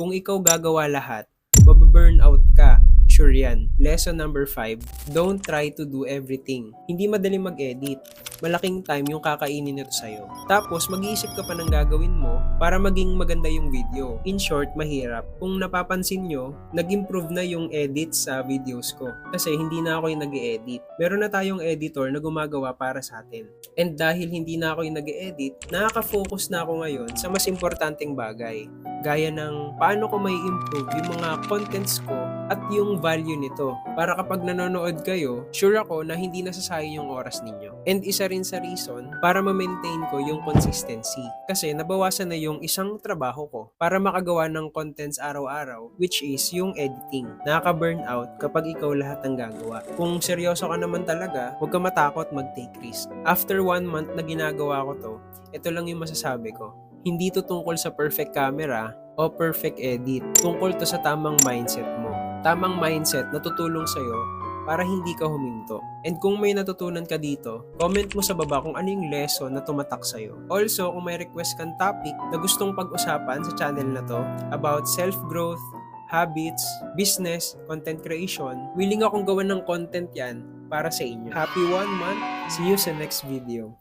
Kung ikaw gagawa lahat, mababurnout ka. Sure yan. Lesson number 5, don't try to do everything. Hindi madali mag-edit. Malaking time yung kakainin nito sa'yo. Tapos, mag-iisip ka pa ng gagawin mo para maging maganda yung video. In short, mahirap. Kung napapansin nyo, nag-improve na yung edit sa videos ko. Kasi hindi na ako yung nag-e-edit. Meron na tayong editor na gumagawa para sa atin. And dahil hindi na ako yung nag-e-edit, nakaka-focus na ako ngayon sa mas importanteng bagay. Gaya ng paano ko may improve yung mga contents ko at yung value nito. Para kapag nanonood kayo, sure ako na hindi nasasayang yung oras ninyo. And isa rin sa reason para ma-maintain ko yung consistency. Kasi nabawasan na yung isang trabaho ko para makagawa ng contents araw-araw, which is yung editing. Nakaka-burnout kapag ikaw lahat ang gagawa. Kung seryoso ka naman talaga, huwag ka matakot mag-take risk. After 1 month na ginagawa ko to, ito lang yung masasabi ko. Hindi to tungkol sa perfect camera o perfect edit. Tungkol to sa tamang mindset mo. Tamang mindset na tutulong sa'yo para hindi ka huminto. And kung may natutunan ka dito, comment mo sa baba kung ano yung lesson na tumatak sa'yo. Also, kung may request kang topic na gustong pag-usapan sa channel na to about self-growth, habits, business, content creation, willing akong gawan ng content yan para sa inyo. Happy 1 month! See you sa next video.